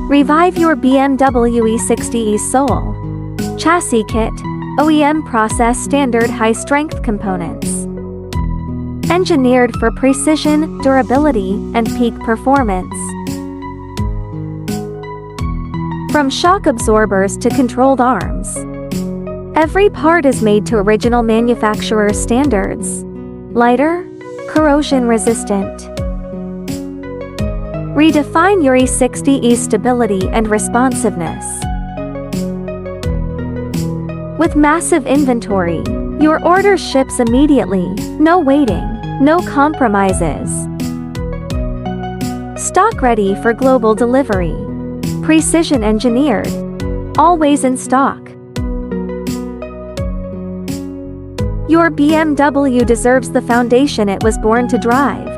Revive your BMW E60 soul. Chassis kit, OEM process standard high-strength components. Engineered for precision, durability, and peak performance. From shock absorbers to controlled arms, every part is made to original manufacturer standards. Lighter, corrosion-resistant. Redefine your E60's stability and responsiveness. With massive inventory, your order ships immediately, no waiting, no compromises. Stock ready for global delivery. Precision engineered. Always in stock. Your BMW deserves the foundation it was born to drive.